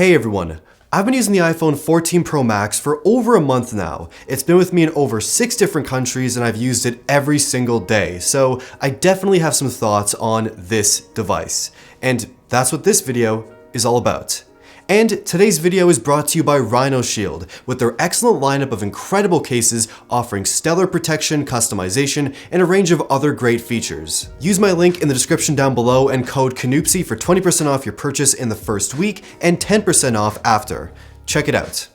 Hey everyone, I've been using the iPhone 14 Pro Max for over a month now. It's been with me in over 6 different countries and I've used it every single day, so I definitely have some thoughts on this device. And that's what this video is all about. And today's video is brought to you by Rhino Shield, with their excellent lineup of incredible cases offering stellar protection, customization, and a range of other great features. Use my link in the description down below and code Canoopsy for 20% off your purchase in the first week and 10% off after. Check it out.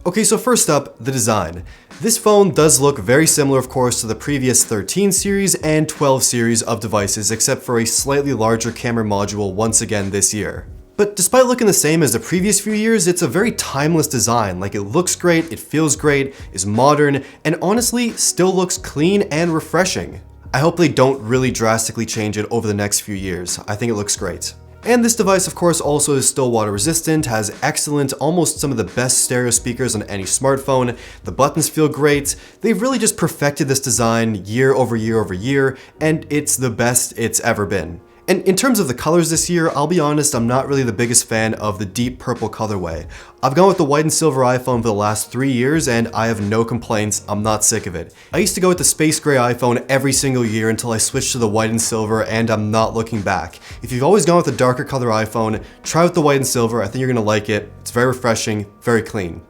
Okay, so first up, the design. This phone does look very similar, of course, to the previous 13 series and 12 series of devices, except for a slightly larger camera module once again this year. But despite looking the same as the previous few years, it's a very timeless design. Like, it looks great, it feels great, is modern, and honestly still looks clean and refreshing. I hope they don't really drastically change it over the next few years. I think it looks great. And this device, of course, also is still water resistant, has excellent, almost some of the best stereo speakers on any smartphone. The buttons feel great. They've really just perfected this design year over year over year, and it's the best it's ever been. And in terms of the colors this year, I'll be honest, I'm not really the biggest fan of the deep purple colorway. I've gone with the white and silver iPhone for the last 3 years and I have no complaints, I'm not sick of it. I used to go with the space gray iPhone every single year until I switched to the white and silver and I'm not looking back. If you've always gone with the darker color iPhone, try with the white and silver, I think you're gonna like it. It's very refreshing, very clean.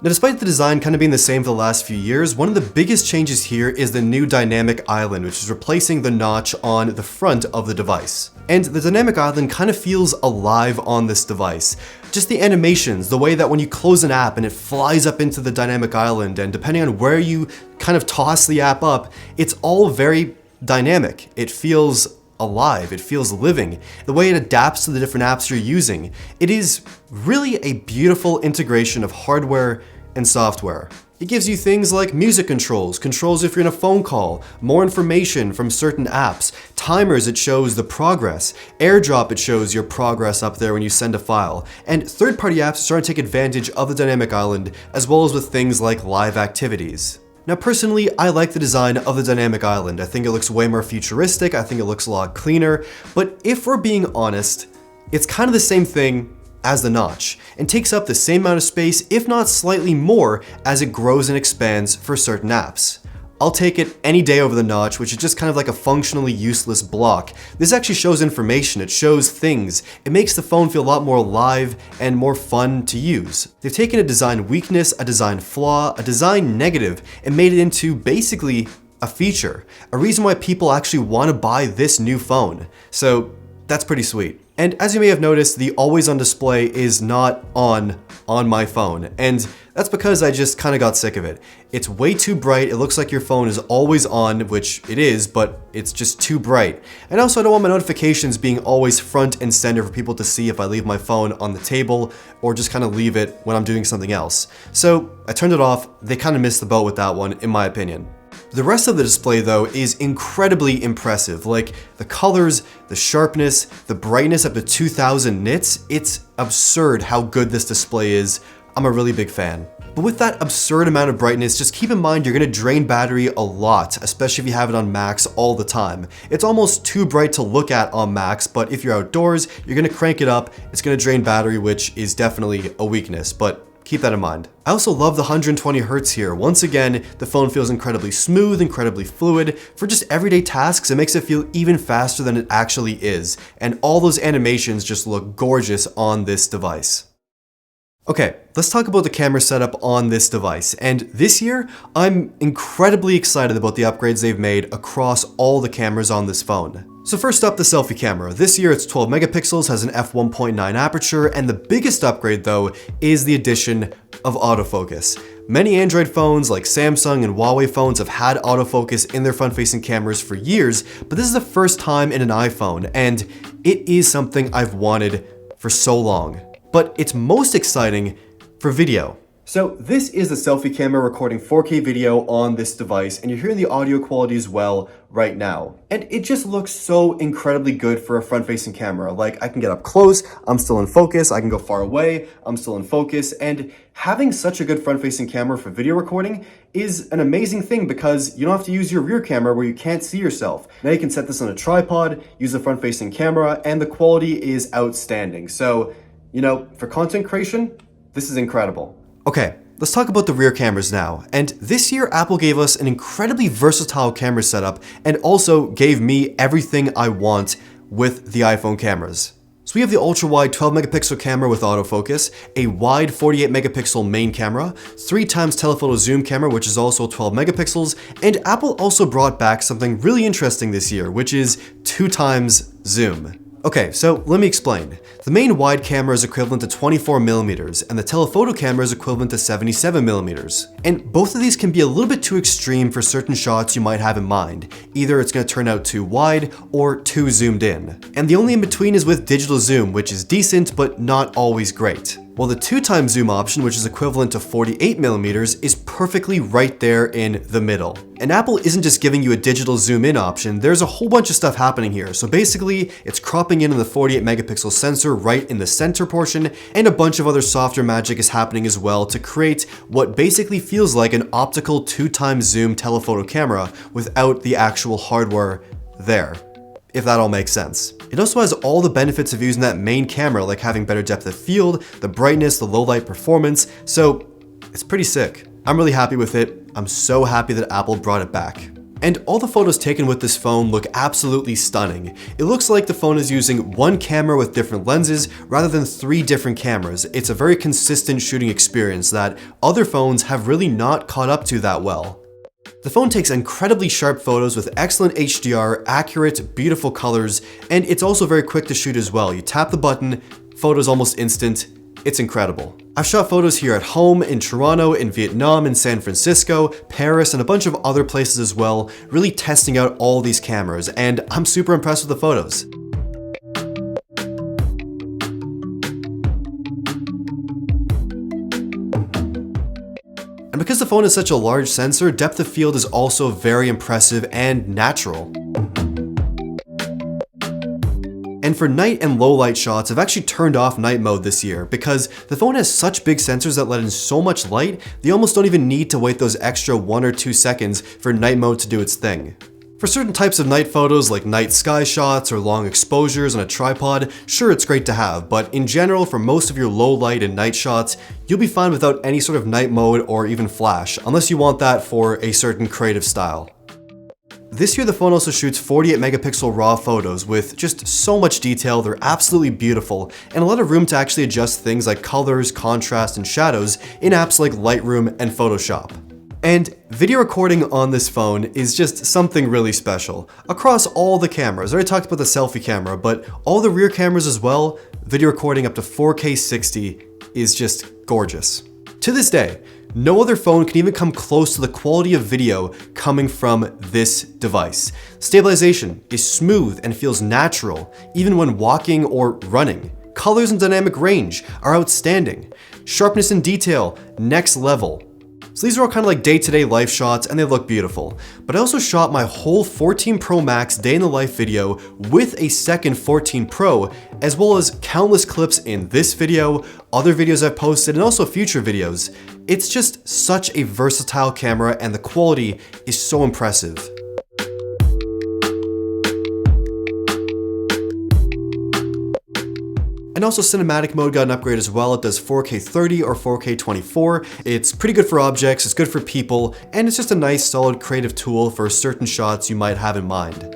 Now, despite the design kind of being the same for the last few years, one of the biggest changes here is the new dynamic island, which is replacing the notch on the front of the device. And the dynamic island kind of feels alive on this device. Just the animations, the way that when you close an app and it flies up into the dynamic island, and depending on where you kind of toss the app up, it's all very dynamic. It feels alive, it feels living. The way it adapts to the different apps you're using. It is really a beautiful integration of hardware and software. It gives you things like music controls, controls if you're in a phone call, more information from certain apps, timers, it shows the progress, AirDrop, it shows your progress up there when you send a file, and third-party apps are starting to take advantage of the dynamic island, as well as with things like live activities. Now personally, I like the design of the dynamic island. I think it looks way more futuristic, I think it looks a lot cleaner, but if we're being honest, it's kind of the same thing as the notch, and takes up the same amount of space, if not slightly more, as it grows and expands for certain apps. I'll take it any day over the notch, which is just kind of like a functionally useless block. This actually shows information, it shows things. It makes the phone feel a lot more alive and more fun to use. They've taken a design weakness, a design flaw, a design negative, and made it into basically a feature. A reason why people actually want to buy this new phone. So that's pretty sweet. And as you may have noticed, the always on display is not on my phone. And that's because I just kind of got sick of it. It's way too bright. It looks like your phone is always on, which it is, but it's just too bright. And also I don't want my notifications being always front and center for people to see if I leave my phone on the table or just kind of leave it when I'm doing something else. So I turned it off. They kind of missed the boat with that one, in my opinion. The rest of the display though is incredibly impressive, like the colors, the sharpness, the brightness up to 2000 nits. It's absurd how good this display is. I'm a really big fan. But with that absurd amount of brightness, just keep in mind you're going to drain battery a lot, especially if you have it on max all the time. It's almost too bright to look at on max, but if you're outdoors, you're going to crank it up, it's going to drain battery, which is definitely a weakness, but keep that in mind. I also love the 120 Hz here. Once again, the phone feels incredibly smooth, incredibly fluid. For just everyday tasks, it makes it feel even faster than it actually is. And all those animations just look gorgeous on this device. Okay, let's talk about the camera setup on this device. And this year, I'm incredibly excited about the upgrades they've made across all the cameras on this phone. So first up, the selfie camera. This year it's 12 megapixels, has an f1.9 aperture, and the biggest upgrade though is the addition of autofocus. Many Android phones like Samsung and Huawei phones have had autofocus in their front-facing cameras for years, but this is the first time in an iPhone, and it is something I've wanted for so long. But it's most exciting for video. So this is the selfie camera recording 4K video on this device, and you're hearing the audio quality as well right now. And it just looks so incredibly good for a front-facing camera. Like, I can get up close, I'm still in focus, I can go far away, I'm still in focus, and having such a good front-facing camera for video recording is an amazing thing because you don't have to use your rear camera where you can't see yourself. Now you can set this on a tripod, use a front-facing camera, and the quality is outstanding. So You know, for content creation, this is incredible. Okay, let's talk about the rear cameras now. And this year, Apple gave us an incredibly versatile camera setup and also gave me everything I want with the iPhone cameras. So we have the ultra-wide 12 megapixel camera with autofocus, a wide 48 megapixel main camera, 3x telephoto zoom camera which is also 12 megapixels, and Apple also brought back something really interesting this year, which is 2x zoom. Okay, so let me explain. The main wide camera is equivalent to 24mm, and the telephoto camera is equivalent to 77mm. And both of these can be a little bit too extreme for certain shots you might have in mind. Either it's going to turn out too wide or too zoomed in. And the only in between is with digital zoom, which is decent but not always great. While the 2x zoom option, which is equivalent to 48mm, is perfectly right there in the middle. And Apple isn't just giving you a digital zoom in option, there's a whole bunch of stuff happening here. So basically, it's cropping in on the 48 megapixel sensor right in the center portion, and a bunch of other softer magic is happening as well to create what basically feels like an optical 2x zoom telephoto camera without the actual hardware there, if that all makes sense. It also has all the benefits of using that main camera, like having better depth of field, the brightness, the low light performance, so it's pretty sick. I'm really happy with it. I'm so happy that Apple brought it back. And all the photos taken with this phone look absolutely stunning. It looks like the phone is using one camera with different lenses rather than 3 different cameras. It's a very consistent shooting experience that other phones have really not caught up to that well. The phone takes incredibly sharp photos with excellent HDR, accurate, beautiful colors, and it's also very quick to shoot as well. You tap the button, photos almost instant. It's incredible. I've shot photos here at home, in Toronto, in Vietnam, in San Francisco, Paris, and a bunch of other places as well, really testing out all these cameras, and I'm super impressed with the photos. And because the phone is such a large sensor, depth of field is also very impressive and natural. And for night and low light shots, I've actually turned off night mode this year because the phone has such big sensors that let in so much light, they almost don't even need to wait those extra 1 or 2 seconds for night mode to do its thing. For certain types of night photos like night sky shots or long exposures on a tripod, sure, it's great to have, but in general, for most of your low light and night shots, you'll be fine without any sort of night mode or even flash, unless you want that for a certain creative style. This year the phone also shoots 48 megapixel RAW photos with just so much detail, they're absolutely beautiful, and a lot of room to actually adjust things like colors, contrast, and shadows in apps like Lightroom and Photoshop. And video recording on this phone is just something really special. Across all the cameras, I already talked about the selfie camera, but all the rear cameras as well, video recording up to 4K 60 is just gorgeous. To this day, no other phone can even come close to the quality of video coming from this device. Stabilization is smooth and feels natural, even when walking or running. Colors and dynamic range are outstanding. Sharpness and detail, next level. So these are all kind of like day-to-day life shots and they look beautiful. But I also shot my whole 14 Pro Max day in the life video with a second 14 Pro, as well as countless clips in this video, other videos I've posted, and also future videos. It's just such a versatile camera and the quality is so impressive. And also cinematic mode got an upgrade as well. It does 4K 30 or 4K 24. It's pretty good for objects, it's good for people, and it's just a nice solid creative tool for certain shots you might have in mind.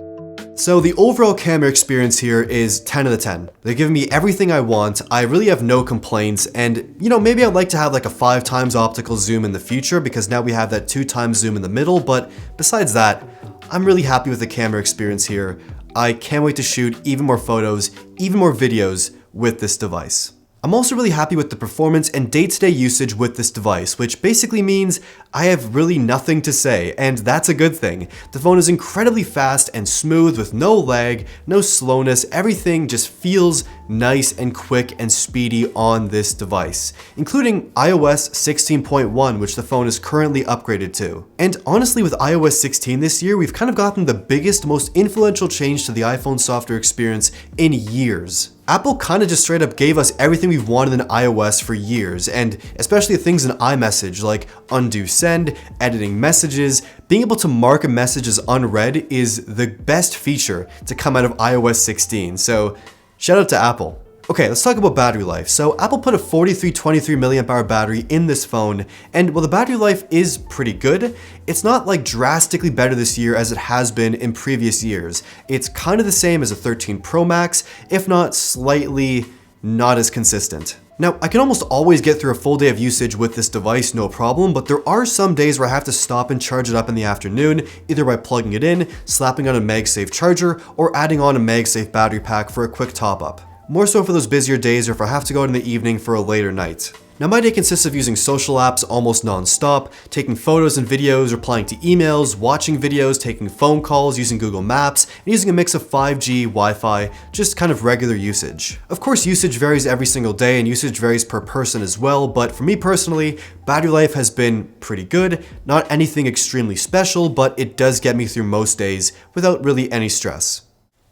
So the overall camera experience here is 10 out of 10. They're giving me everything I want. I really have no complaints, and you know, maybe I'd like to have like a 5x optical zoom in the future because now we have that 2x zoom in the middle, but besides that, I'm really happy with the camera experience here. I can't wait to shoot even more photos, even more videos with this device. I'm also really happy with the performance and day-to-day usage with this device, which basically means I have really nothing to say, and that's a good thing. The phone is incredibly fast and smooth with no lag, no slowness, everything just feels nice and quick and speedy on this device, including iOS 16.1, which the phone is currently upgraded to. And honestly, with iOS 16 this year, we've kind of gotten the biggest, most influential change to the iPhone software experience in years. Apple kind of just straight up gave us everything we've wanted in iOS for years, and especially things in iMessage like undo send, editing messages. Being able to mark a message as unread is the best feature to come out of iOS 16, so shout out to Apple. Okay, let's talk about battery life. So Apple put a 4323 milliamp hour battery in this phone, and while the battery life is pretty good, it's not like drastically better this year as it has been in previous years. It's kind of the same as a 13 Pro Max, if not slightly not as consistent. Now, I can almost always get through a full day of usage with this device, no problem, but there are some days where I have to stop and charge it up in the afternoon, either by plugging it in, slapping on a MagSafe charger, or adding on a MagSafe battery pack for a quick top up. More so for those busier days or if I have to go out in the evening for a later night. Now my day consists of using social apps almost non-stop, taking photos and videos, replying to emails, watching videos, taking phone calls, using Google Maps, and using a mix of 5G, Wi-Fi, just kind of regular usage. Of course, usage varies every single day and usage varies per person as well, but for me personally, battery life has been pretty good, not anything extremely special, but it does get me through most days without really any stress.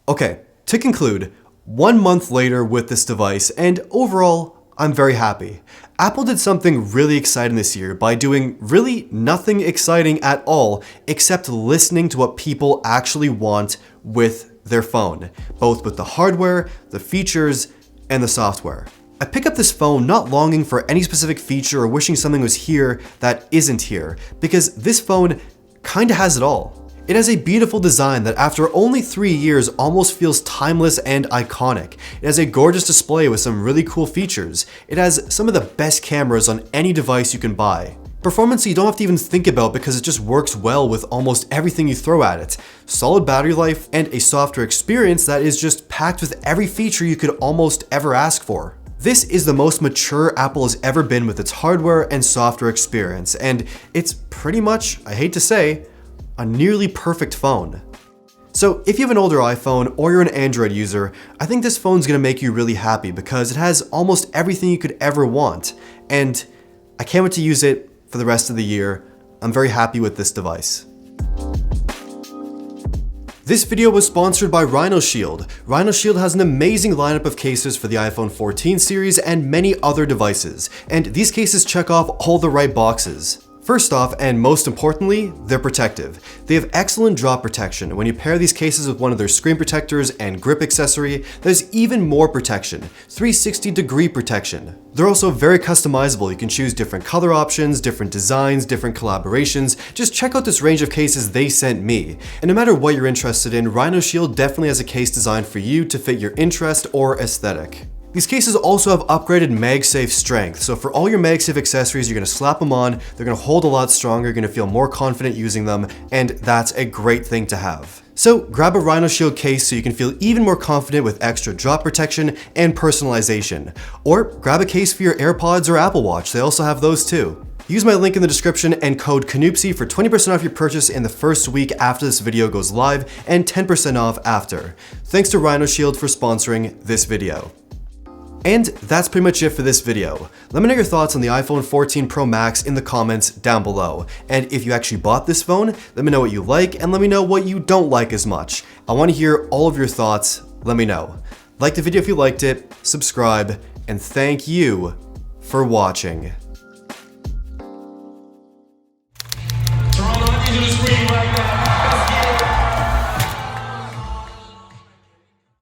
Okay, to conclude, 1 month later with this device, and overall, I'm very happy. Apple did something really exciting this year by doing really nothing exciting at all, except listening to what people actually want with their phone, both with the hardware, the features, and the software. I pick up this phone not longing for any specific feature or wishing something was here that isn't here, because this phone kinda has it all. It has a beautiful design that after only 3 years almost feels timeless and iconic. It has a gorgeous display with some really cool features. It has some of the best cameras on any device you can buy. Performance you don't have to even think about because it just works well with almost everything you throw at it. Solid battery life and a software experience that is just packed with every feature you could almost ever ask for. This is the most mature Apple has ever been with its hardware and software experience, and it's pretty much, I hate to say, a nearly perfect phone. So if you have an older iPhone or you're an Android user, I think this phone's gonna make you really happy because it has almost everything you could ever want. And I can't wait to use it for the rest of the year. I'm very happy with this device. This video was sponsored by Rhino Shield. Rhino Shield has an amazing lineup of cases for the iPhone 14 series and many other devices. And these cases check off all the right boxes. First off, and most importantly, they're protective. They have excellent drop protection. When you pair these cases with one of their screen protectors and grip accessory, there's even more protection, 360-degree protection. They're also very customizable. You can choose different color options, different designs, different collaborations. Just check out this range of cases they sent me. And no matter what you're interested in, Rhino Shield definitely has a case designed for you to fit your interest or aesthetic. These cases also have upgraded MagSafe strength, so for all your MagSafe accessories, you're gonna slap them on, they're gonna hold a lot stronger, you're gonna feel more confident using them, and that's a great thing to have. So grab a Rhino Shield case so you can feel even more confident with extra drop protection and personalization. Or grab a case for your AirPods or Apple Watch, they also have those too. Use my link in the description and code Canoopsy for 20% off your purchase in the first week after this video goes live and 10% off after. Thanks to Rhino Shield for sponsoring this video. And that's pretty much it for this video. Let me know your thoughts on the iPhone 14 Pro Max in the comments down below. And if you actually bought this phone, let me know what you like and let me know what you don't like as much. I want to hear all of your thoughts. Let me know. Like the video if you liked it, subscribe, and thank you for watching.